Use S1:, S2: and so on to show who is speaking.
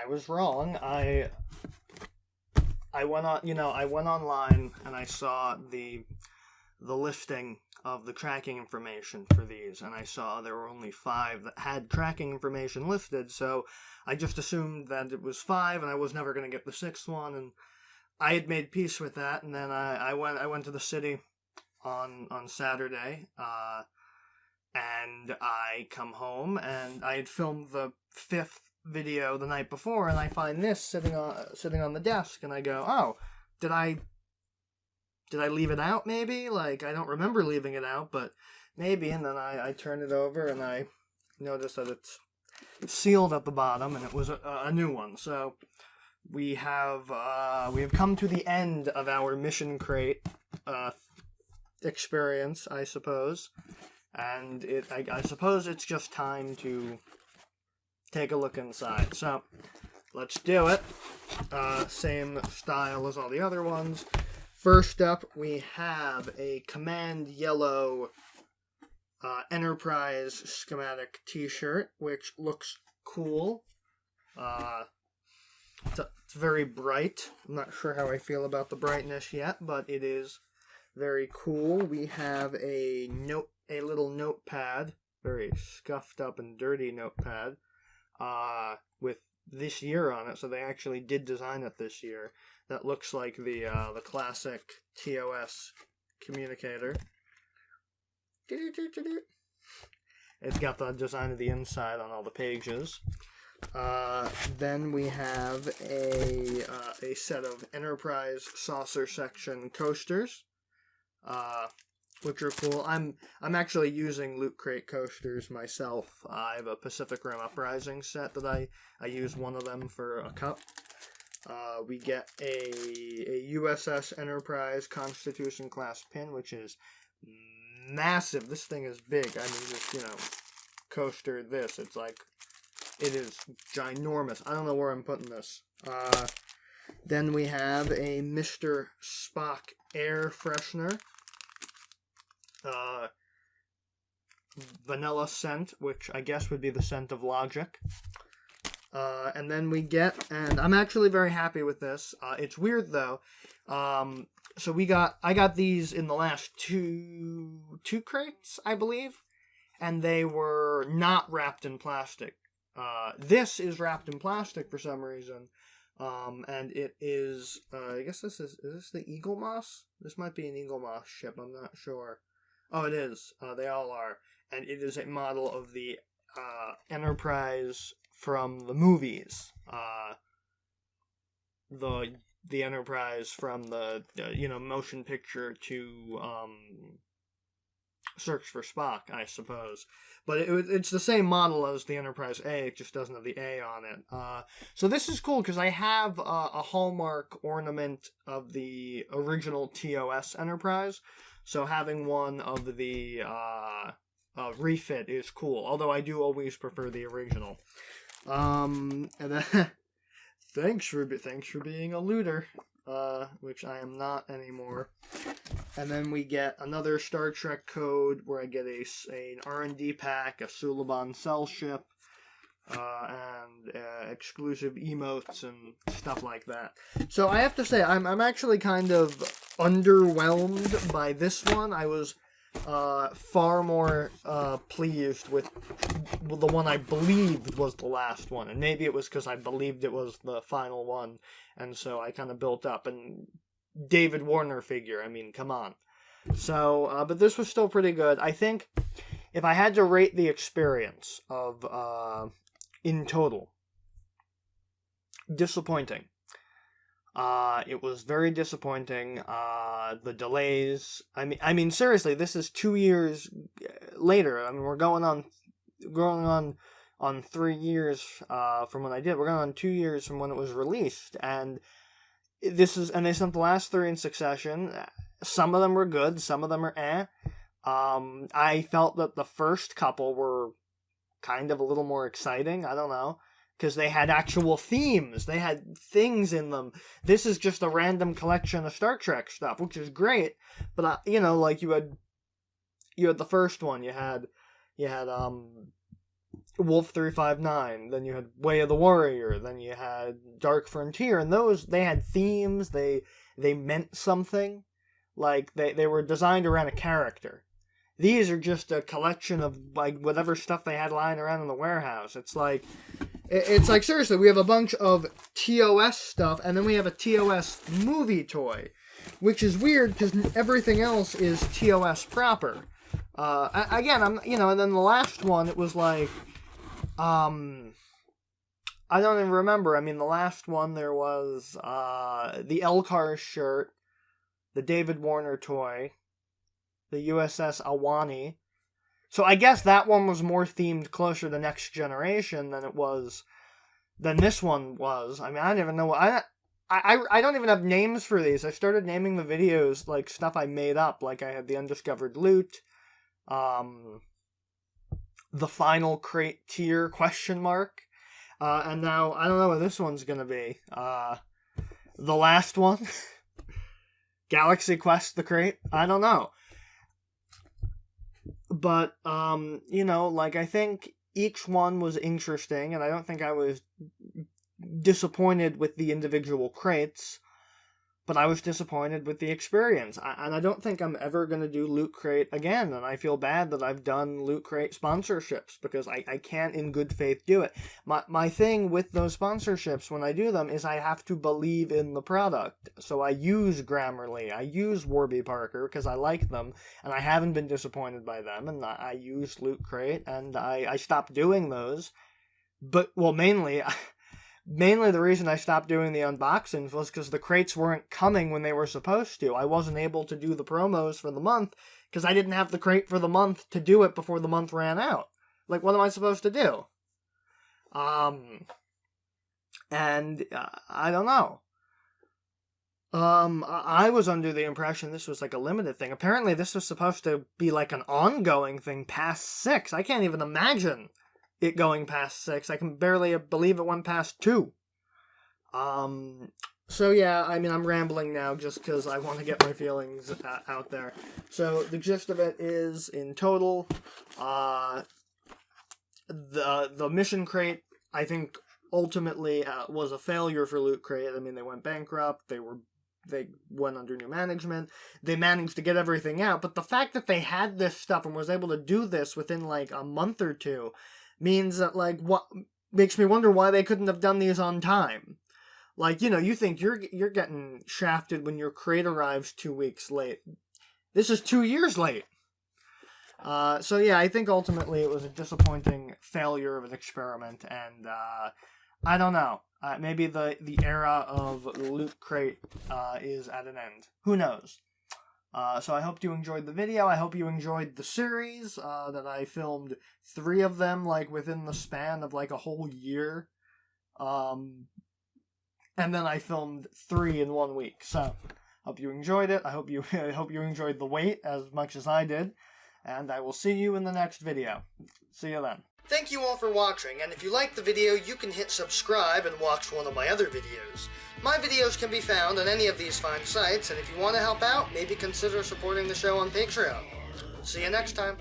S1: I was wrong. I went on, I went online and I saw the listing of the tracking information for these, and I saw there were only 5 that had tracking information listed, so I just assumed that it was 5, and I was never going to get the 6th one, and I had made peace with that, and then I went to the city on Saturday, and I come home, and I had filmed the 5th video the night before, and I find this sitting on the desk, and I go, oh, did I leave it out, maybe? Like, I don't remember leaving it out, but maybe. And then I turn it over, and I notice that it's sealed at the bottom, and it was a new one. So we have come to the end of our Mission Crate experience, I suppose. And I suppose it's just time to take a look inside. So let's do it. Same style as all the other ones. First up, we have a Command Yellow Enterprise schematic t-shirt, which looks cool. It's very bright. I'm not sure how I feel about the brightness yet, but it is very cool. We have a little notepad, very scuffed up and dirty notepad, with this year on it, so they actually did design it this year. That looks like the classic TOS communicator. It's got the design of the inside on all the pages. Then we have a set of Enterprise saucer section coasters, which are cool. I'm actually using Loot Crate coasters myself. I have a Pacific Rim Uprising set that I use one of them for a cup. We get a USS Enterprise Constitution class pin, which is massive. This thing is big. I mean, just, coaster this. It is ginormous. I don't know where I'm putting this. Then we have a Mr. Spock air freshener. Vanilla scent, which I guess would be the scent of logic. And then we get, and I'm actually very happy with this. It's weird though. So I got these in the last two crates, I believe, and they were not wrapped in plastic. This is wrapped in plastic for some reason. And it is, I guess is this the Eagle Moss? This might be an Eagle Moss ship, I'm not sure. Oh, it is. They all are. And it is a model of the Enterprise from the movies. The Enterprise from the motion picture to Search for Spock, I suppose. But it's the same model as the Enterprise A, it just doesn't have the A on it. So this is cool because I have a Hallmark ornament of the original TOS Enterprise. So having one of the refit is cool, although I do always prefer the original. And then thanks for being a looter, which I am not anymore. And then we get another Star Trek code where I get an R&D pack, a Suliban cell ship, and exclusive emotes and stuff like that. So I have to say, I'm actually kind of underwhelmed by this one. I was far more pleased with the one I believed was the last one, and maybe it was because I believed it was the final one, and so I kind of built up. And David Warner figure, I mean, come on. So, but this was still pretty good. I think if I had to rate the experience of in total, disappointing. It was very disappointing. The delays. I mean, seriously, this is 2 years later. I mean, we're going on 3 years from when I did. We're going on 2 years from when it was released, and they sent the last 3 in succession. Some of them were good. Some of them are eh. I felt that the first couple were kind of a little more exciting. I don't know. Because they had actual themes. They had things in them. This is just a random collection of Star Trek stuff, which is great. But, like you had the first one. You had Wolf 359, then you had Way of the Warrior, then you had Dark Frontier, and those, they had themes, they meant something, like, they were designed around a character. These are just a collection of, like, whatever stuff they had lying around in the warehouse. It's like, seriously, we have a bunch of TOS stuff, and then we have a TOS movie toy, which is weird, because everything else is TOS proper. Again, and then the last one, it was like, I don't even remember. I mean, the last one, there was, the Elcar shirt, the David Warner toy, the USS Awani. So I guess that one was more themed closer to Next Generation than this one was. I mean, I don't even know I don't even have names for these. I started naming the videos, like, stuff I made up. Like, I had the Undiscovered Loot, the Final Crate Tier, ? And now, I don't know what this one's gonna be. The last one? Galaxy Quest, the crate? I don't know. But, like, I think each one was interesting, and I don't think I was disappointed with the individual crates, but I was disappointed with the experience. And I don't think I'm ever going to do Loot Crate again, and I feel bad that I've done Loot Crate sponsorships, because I can't in good faith do it. My thing with those sponsorships, when I do them, is I have to believe in the product. So I use Grammarly, I use Warby Parker, because I like them, and I haven't been disappointed by them, and I use Loot Crate, and I stopped doing those. But, well, mainly the reason I stopped doing the unboxings was because the crates weren't coming when they were supposed to. I wasn't able to do the promos for the month because I didn't have the crate for the month to do it before the month ran out. Like, what am I supposed to do? I don't know. I was under the impression this was like a limited thing. Apparently this was supposed to be like an ongoing thing past 6. I can't even imagine it going past 6. I can barely believe it went past 2. So yeah, I mean, I'm rambling now just because I want to get my feelings out there. So the gist of it is, in total, the Mission Crate, I think, ultimately was a failure for Loot Crate. I mean, they went bankrupt, they went under new management, they managed to get everything out, but the fact that they had this stuff and was able to do this within, like, a month or two means that, like, what makes me wonder why they couldn't have done these on time. Like, you think you're getting shafted when your crate arrives 2 weeks late. This is 2 years late. So yeah, I think ultimately it was a disappointing failure of an experiment, and I don't know. Maybe the era of Loot Crate is at an end. Who knows? So I hope you enjoyed the video. I hope you enjoyed the series, that I filmed 3 of them, like, within the span of, like, a whole year. And then I filmed 3 in 1 week. So, hope you enjoyed it. I hope you enjoyed the wait as much as I did. And I will see you in the next video. See you then. Thank you all for watching, and if you liked the video, you can hit subscribe and watch one of my other videos. My videos can be found on any of these fine sites, and if you want to help out, maybe consider supporting the show on Patreon. See you next time.